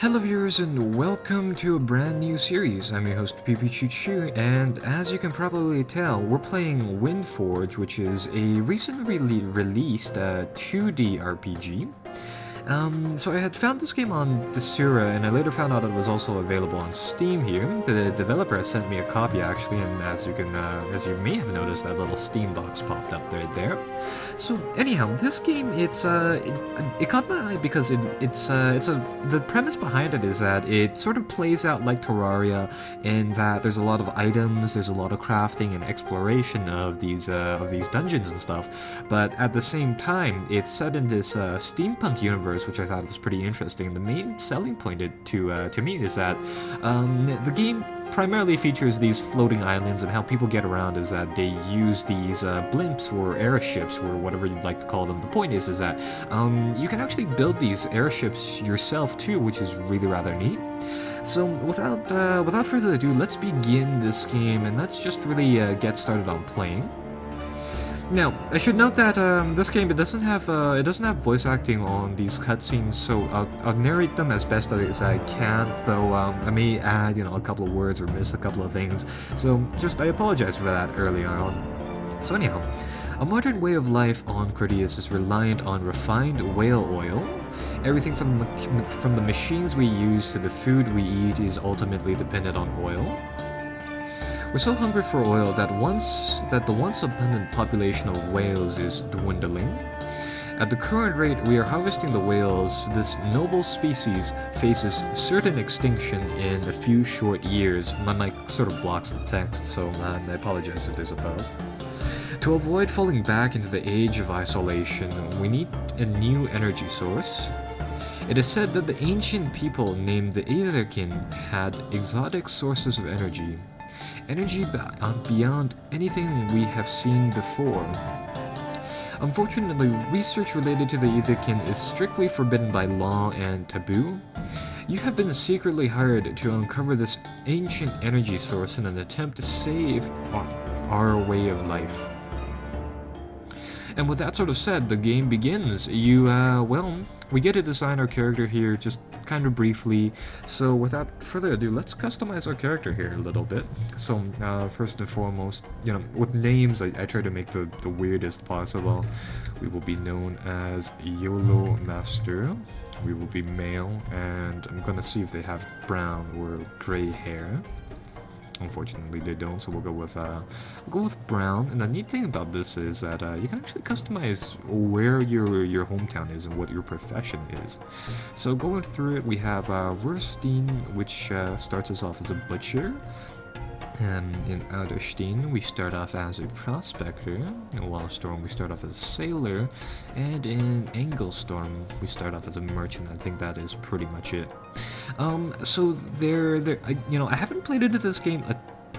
Hello viewers and welcome to a brand new series. I'm your host PPChuChu, and as you can probably tell, we're playing Windforge, which is a recently released 2D RPG. So I had found this game on Desura, and I later found out it was also available on Steam here. The developer has sent me a copy actually, and as you may have noticed, that little Steam box popped up right there. So anyhow, this game, it caught my eye because the premise behind it is that it sort of plays out like Terraria in that there's a lot of items, there's a lot of crafting and exploration of these dungeons and stuff, but at the same time, it's set in this steampunk universe, which I thought was pretty interesting. The main selling point to me is that the game primarily features these floating islands, and how people get around is that they use these blimps or airships or whatever you'd like to call them. The point is that you can actually build these airships yourself too, which is really rather neat. So without further ado, let's begin this game and let's just really get started on playing. Now, I should note that this game, it doesn't have voice acting on these cutscenes, so I'll narrate them as best as I can, though I may add, a couple of words or miss a couple of things, so I apologize for that early on. So anyhow, a modern way of life on Cordius is reliant on refined whale oil. Everything from the machines we use to the food we eat is ultimately dependent on oil. We're so hungry for oil that the once abundant population of whales is dwindling. At the current rate we are harvesting the whales, this noble species faces certain extinction in a few short years. My mic sort of blocks the text, so I apologize if there's a pause. To avoid falling back into the age of isolation, we need a new energy source. It is said that the ancient people named the Aetherkin had exotic sources of energy. Energy beyond anything we have seen before. Unfortunately, research related to the Aetherkin is strictly forbidden by law and taboo. You have been secretly hired to uncover this ancient energy source in an attempt to save our way of life. And with that sort of said, the game begins. We get to design our character here just kind of briefly. So without further ado, let's customize our character here a little bit. So first and foremost, with names, I try to make the weirdest possible. We will be known as YOLO Master. We will be male, and I'm gonna see if they have brown or gray hair. Unfortunately, they don't, so we'll go with brown. And the neat thing about this is that you can actually customize where your hometown is and what your profession is. So going through it, we have Verstein, which starts us off as a butcher. In Outerstein, we start off as a prospector. In Wallstorm, we start off as a sailor. And in Anglestorm, we start off as a merchant. I think that is pretty much it. So I haven't played into this game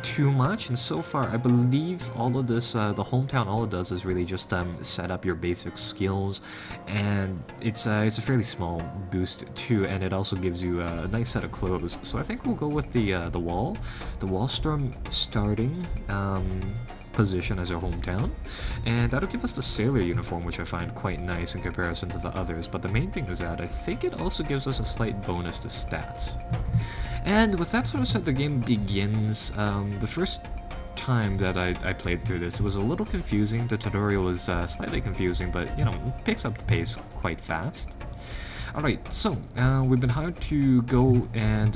too much, and so far I believe all of this, the hometown, all it does is really just set up your basic skills, and it's a fairly small boost too, and it also gives you a nice set of clothes. So I think we'll go with the Wallstorm starting position as our hometown, and that'll give us the sailor uniform, which I find quite nice in comparison to the others. But the main thing is that I think it also gives us a slight bonus to stats. And with that sort of said, the game begins. The first time that I played through this, it was a little confusing. The tutorial is slightly confusing, but it picks up the pace quite fast. Alright, so we've been hired to go and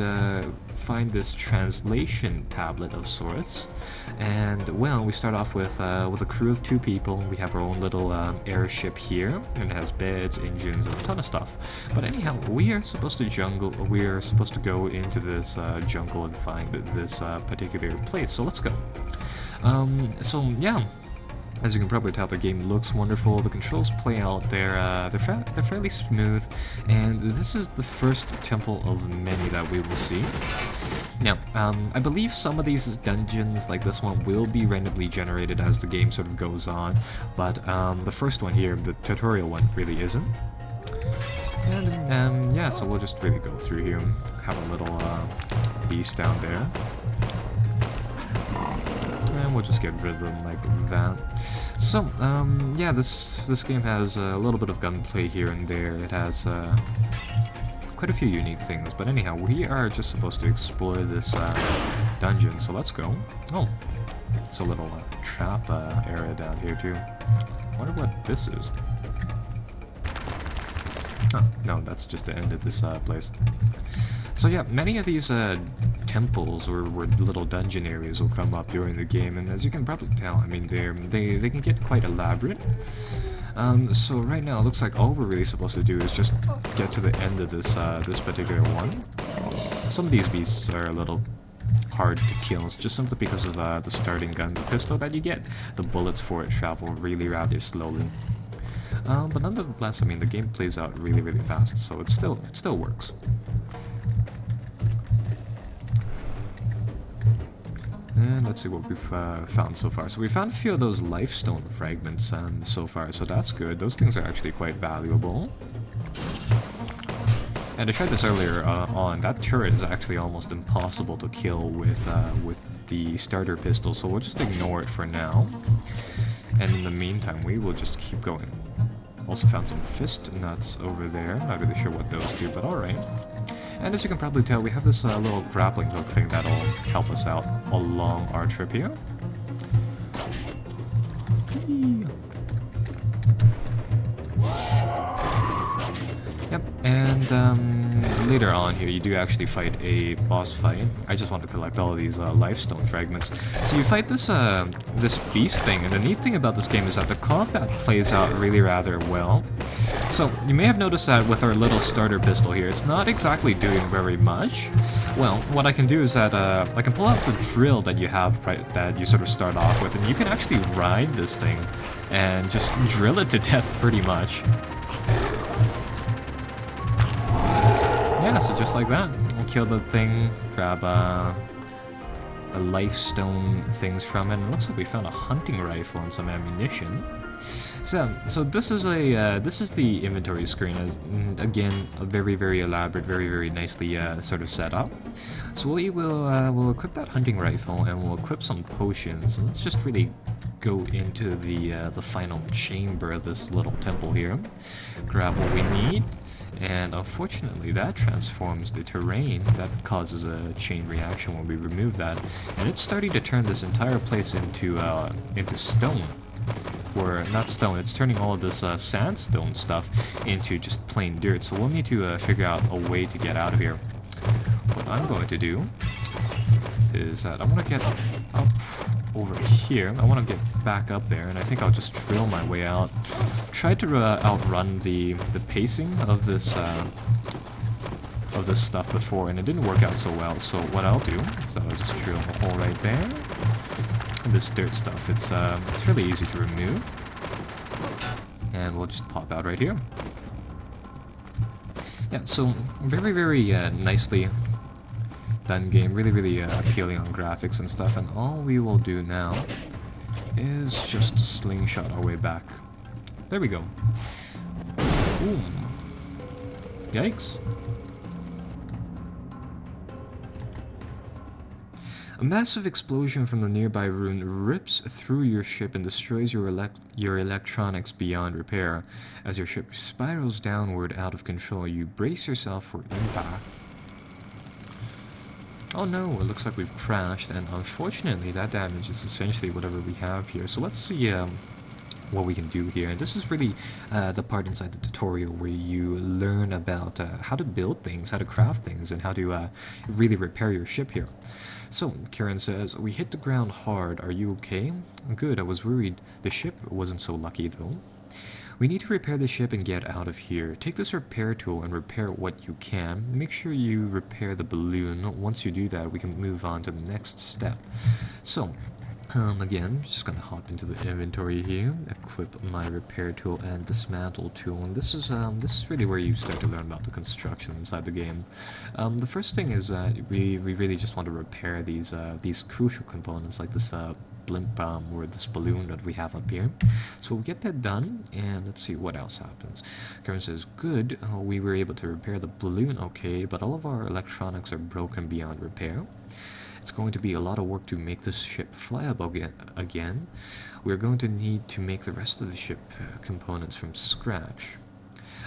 find this translation tablet of sorts, and we start off with a crew of 2 people. We have our own little airship here, and it has beds, engines, and a ton of stuff. But anyhow, we are supposed to go into this jungle and find this particular place. So let's go. As you can probably tell, the game looks wonderful. The controls play out. They're fairly smooth, and this is the first temple of many that we will see. Now, I believe some of these dungeons, like this one, will be randomly generated as the game sort of goes on, but the first one here, the tutorial one, really isn't. And so we'll just really go through here, have a little beast down there. And we'll just get rid of them like that. So, this game has a little bit of gunplay here and there. It has quite a few unique things. But anyhow, we are just supposed to explore this dungeon, so let's go. Oh, it's a little trap area down here too. Wonder what this is. Huh, no, that's just the end of this place. So yeah, many of these temples or little dungeon areas will come up during the game, and as you can probably tell, I mean, they can get quite elaborate. So right now, it looks like all we're really supposed to do is just get to the end of this this particular one. Some of these beasts are a little hard to kill, it's just simply because of the starting gun pistol that you get. The bullets for it travel really rather slowly. But nonetheless, I mean, the game plays out really fast, so it still works. And let's see what we've found so far. So we found a few of those lifestone fragments so far, so that's good. Those things are actually quite valuable. And I tried this earlier on. That turret is actually almost impossible to kill with the starter pistol, so we'll just ignore it for now. And in the meantime, we will just keep going. Also found some fist nuts over there. Not really sure what those do, but alright. And as you can probably tell, we have this little grappling hook thing that'll help us out along our trip here. Yep, and later on here, you do actually fight a boss fight. I just want to collect all of these lifestone fragments. So you fight this this beast thing, and the neat thing about this game is that the combat plays out really rather well. So you may have noticed that with our little starter pistol here, it's not exactly doing very much. Well, what I can do is that I can pull out the drill that you have, that you sort of start off with, and you can actually ride this thing and just drill it to death pretty much. Yeah, so just like that, we'll kill the thing, grab the lifestone things from it, and it looks like we found a hunting rifle and some ammunition. So this is the inventory screen, as again a very elaborate, very nicely sort of set up. So we will we'll equip that hunting rifle and we'll equip some potions. And let's just really go into the final chamber of this little temple here. Grab what we need. And unfortunately, that transforms the terrain. That causes a chain reaction when we remove that, and it's starting to turn this entire place into stone. Or not stone, it's turning all of this sandstone stuff into just plain dirt. So we'll need to figure out a way to get out of here. What I'm going to do is that I want to get up over here. I want to get back up there, and I think I'll just drill my way out. Tried to outrun the pacing of this stuff before, and it didn't work out so well. So what I'll do is I'll just drill a hole right there. And this dirt stuff, it's really easy to remove, and we'll just pop out right here. Yeah, so very nicely done game, really appealing on graphics and stuff, and all we will do now is just slingshot our way back. There we go. Boom. Yikes. A massive explosion from the nearby ruin rips through your ship and destroys your electronics beyond repair. As your ship spirals downward out of control, you brace yourself for impact. Oh no, it looks like we've crashed, and unfortunately that damage is essentially whatever we have here. So let's see what we can do here. And this is really the part inside the tutorial where you learn about how to build things, how to craft things, and how to really repair your ship here. So, Karen says, "We hit the ground hard. Are you okay?" "Good, I was worried. The ship wasn't so lucky, though." "We need to repair the ship and get out of here. Take this repair tool and repair what you can. Make sure you repair the balloon. Once you do that, we can move on to the next step." So, again, just gonna hop into the inventory here, equip my repair tool and dismantle tool, and this is really where you start to learn about the construction inside the game. The first thing is we really just want to repair these crucial components, like this blimp or this balloon that we have up here. So we'll get that done, and let's see what else happens. Karen says, "Good, we were able to repair the balloon okay, but all of our electronics are broken beyond repair. It's going to be a lot of work to make this ship flyable again. We're going to need to make the rest of the ship components from scratch."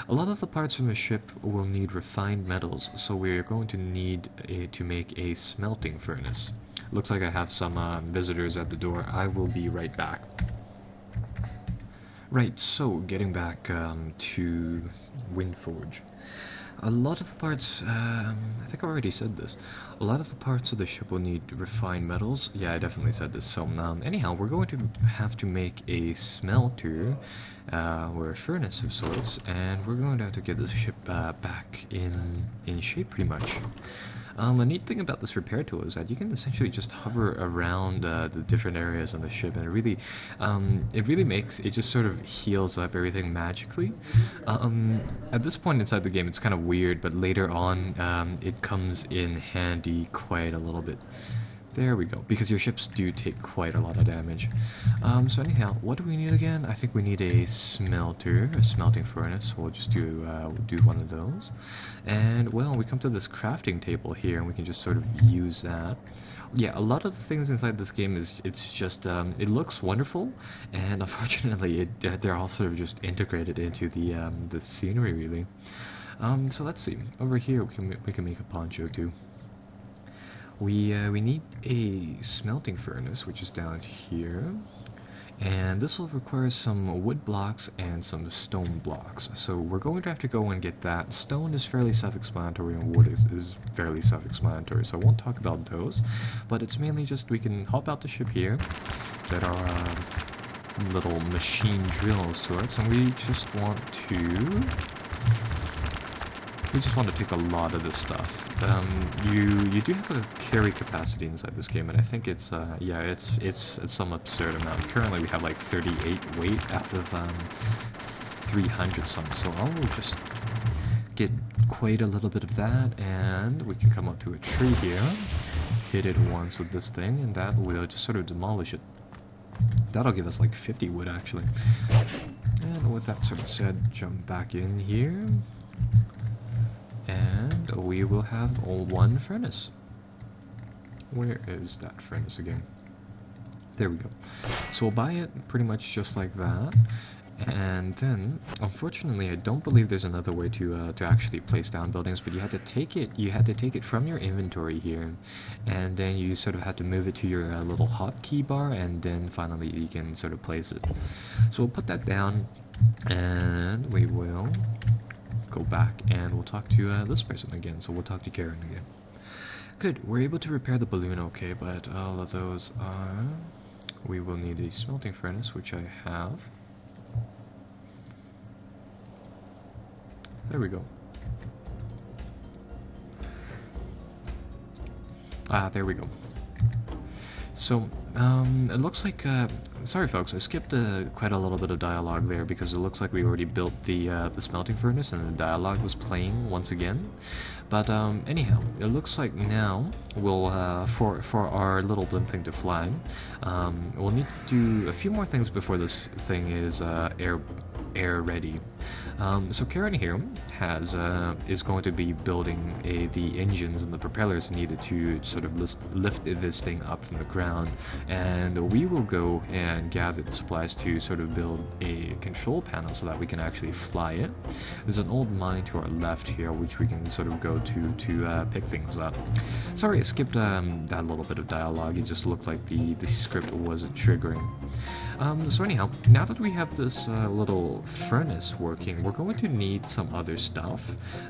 A lot of the parts from the ship will need refined metals, so we're going to need to make a smelting furnace. Looks like I have some visitors at the door. I will be right back. Right, so getting back to Windforge. A lot of the parts, I think I already said this, a lot of the parts of the ship will need refined metals. Yeah, I definitely said this. So anyhow, we're going to have to make a smelter, or a furnace of sorts, and we're going to have to get this ship back in shape pretty much. A neat thing about this repair tool is that you can essentially just hover around the different areas on the ship, and it really makes it just sort of heals up everything magically. At this point inside the game, it's kind of weird, but later on, it comes in handy quite a little bit. There we go, because your ships do take quite a lot of damage. So anyhow, what do we need again? I think we need a smelter, a smelting furnace. We'll just do one of those. And, well, we come to this crafting table here, and we can just sort of use that. Yeah, a lot of the things inside this game it's just, it looks wonderful, and unfortunately, they're all sort of just integrated into the scenery, really. So let's see. Over here, we can make a poncho, too. We need a smelting furnace, which is down here, and this will require some wood blocks and some stone blocks. So we're going to have to go and get that. Stone is fairly self-explanatory, and wood is fairly self-explanatory, so I won't talk about those, but it's mainly just we can hop out the ship here, get our little machine drill of sorts, and we just want to take a lot of this stuff. You do have a carry capacity inside this game, and I think it's it's some absurd amount. Currently we have like 38 weight out of 300 some, so I'll just get quite a little bit of that, and we can come up to a tree here, hit it once with this thing, and that will just sort of demolish it. That'll give us like 50 wood actually. And with that sort of said, jump back in here. And we will have one furnace. Where is that furnace again? There we go. So we'll buy it pretty much just like that. And then, unfortunately, I don't believe there's another way to actually place down buildings, but you had to take it from your inventory here, and then you sort of had to move it to your little hotkey bar, and then finally you can sort of place it. So we'll put that down, and we will go back and we'll talk to this person again. So we'll talk to Karen again. Good, we're able to repair the balloon okay, but all of those are... We will need a smelting furnace, which I have. There we go. Ah, there we go. So, it looks like, sorry folks, I skipped quite a little bit of dialogue there because it looks like we already built the smelting furnace and the dialogue was playing once again. But, anyhow, it looks like now we'll, for our little blimp thing to fly, we'll need to do a few more things before this thing is, air ready. So Karen here is going to be building the engines and the propellers needed to sort of lift this thing up from the ground, and we will go and gather the supplies to sort of build a control panel so that we can actually fly it. There's an old mine to our left here which we can sort of go to pick things up. Sorry I skipped that little bit of dialogue, it just looked like the script wasn't triggering. So anyhow, now that we have this little furnace working, we're going to need some other stuff.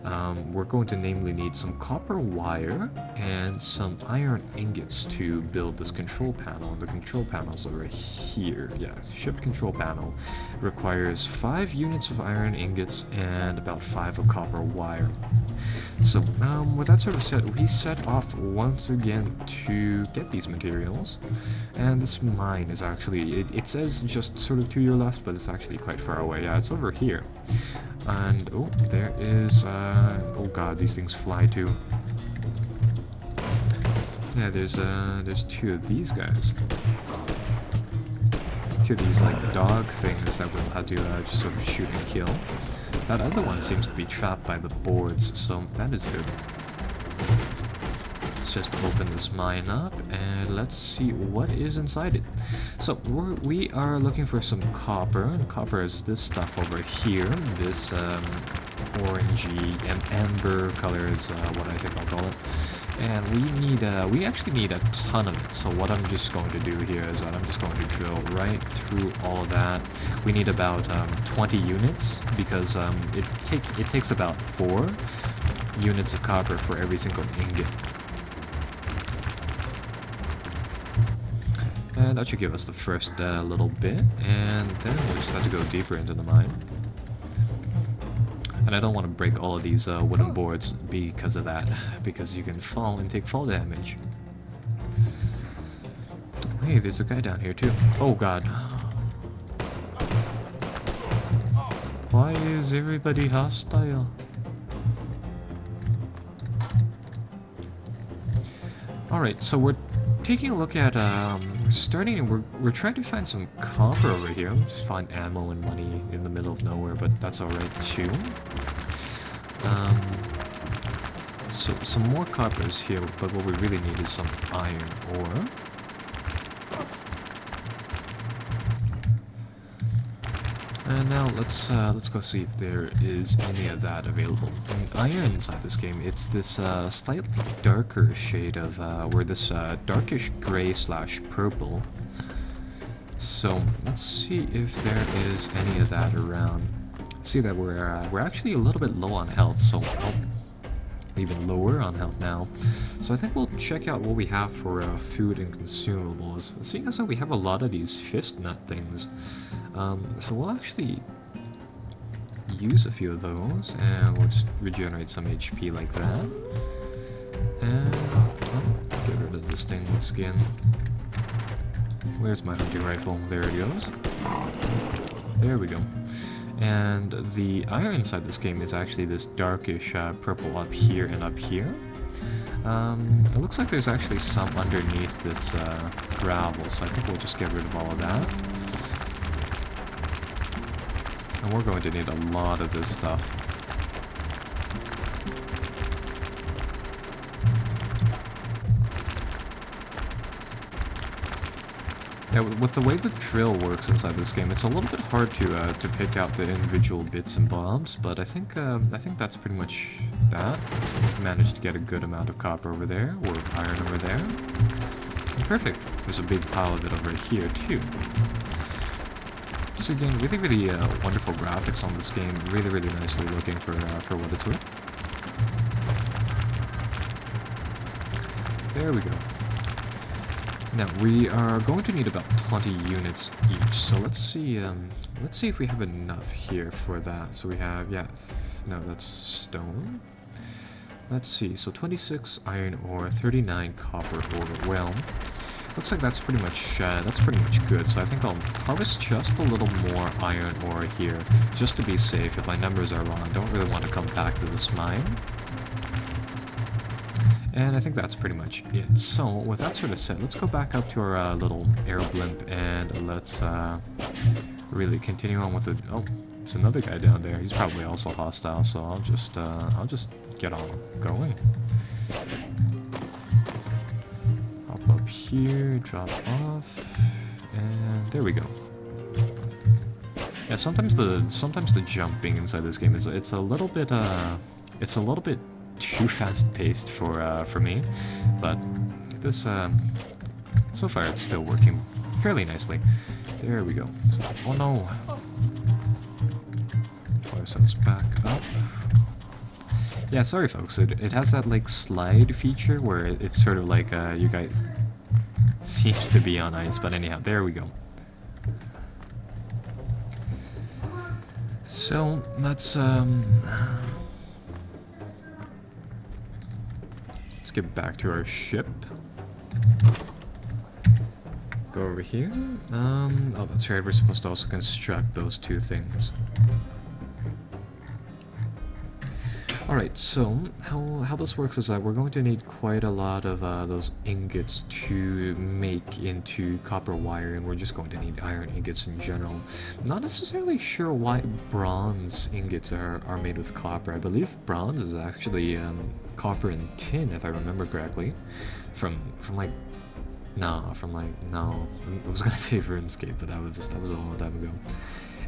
We're going to namely need some copper wire and some iron ingots to build this control panel. And the control panel's over here. Yeah, ship control panel requires 5 units of iron ingots and about 5 of copper wire. So, with that sort of said, we set off once again to get these materials. And this mine is actually, it says just sort of to your left, but it's actually quite far away. Yeah, it's over here. And, oh, there is, oh god, these things fly too. Yeah, there's 2 of these guys. 2 of these, like, dog things that we'll have to just sort of shoot and kill. That other one seems to be trapped by the boards, so that is good. Let's just open this mine up, and let's see what is inside it. So, we are looking for some copper, and copper is this stuff over here, this orangey and amber color is what I think I'll call it. And we actually need a ton of it. So what I'm just going to do here is that I'm just going to drill right through all of that. We need about 20 units because it takes about 4 units of copper for every single ingot. And that should give us the first little bit, and then we'll just have to go deeper into the mine. And I don't want to break all of these wooden boards because of that, because you can fall and take fall damage. Hey, there's a guy down here too. Oh god. Why is everybody hostile? Alright, so we're taking a look at, we're trying to find some copper over here. Just find ammo and money in the middle of nowhere, but that's alright too. So some more copper is here, but what we really need is some iron ore. And now let's go see if there is any of that available. And iron inside this game, it's this slightly darker shade of darkish gray / purple. So let's see if there is any of that around. See that we're actually a little bit low on health, so even lower on health now. So I think we'll check out what we have for food and consumables. Seeing as though we have a lot of these fist nut things, so we'll actually use a few of those, and we'll just regenerate some HP like that. And get rid of this thing once again. Where's my hunting rifle? There it goes. There we go. And the iron inside this game is actually this darkish purple up here and up here. It looks like there's actually some underneath this gravel, so I think we'll just get rid of all of that. And we're going to need a lot of this stuff. Now, with the way the drill works inside this game, it's a little bit hard to pick out the individual bits and bobs, but I think that's pretty much that. Managed to get a good amount of copper over there, or iron over there. And perfect. There's a big pile of it over here too. So again, really wonderful graphics on this game. Really nicely looking for what it's worth. There we go. Now we are going to need about 20 units each. So let's see if we have enough here for that. So we have, no, that's stone. Let's see. So 26 iron ore, 39 copper ore. Well, looks like that's pretty much good. So I think I'll harvest just a little more iron ore here, just to be safe. If my numbers are wrong, I don't really want to come back to this mine. And I think that's pretty much it. So, with that sort of said, let's go back up to our little air blimp, and let's really continue on with the... Oh, there's another guy down there. He's probably also hostile, so I'll just get on going. Hop up here, drop off, and there we go. Yeah, sometimes the jumping inside this game is it's a little bit too fast-paced for me, but this so far it's still working fairly nicely. There we go. So, oh no! Pull ourselves back up. Yeah, sorry folks. It has that like slide feature where it's sort of like you guys seems to be on ice, but anyhow, there we go. So let's get back to our ship. Go over here. Oh, that's right. We're supposed to also construct those two things. Alright, so how this works is that we're going to need quite a lot of those ingots to make into copper wire, and we're just going to need iron ingots in general. Not necessarily sure why bronze ingots are made with copper. I believe bronze is actually copper and tin, if I remember correctly. No, I was gonna say RuneScape, but that was a long time ago.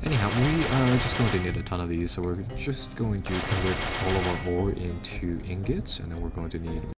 Anyhow, we are just going to need a ton of these, so we're just going to convert all of our ore into ingots, and then we're going to need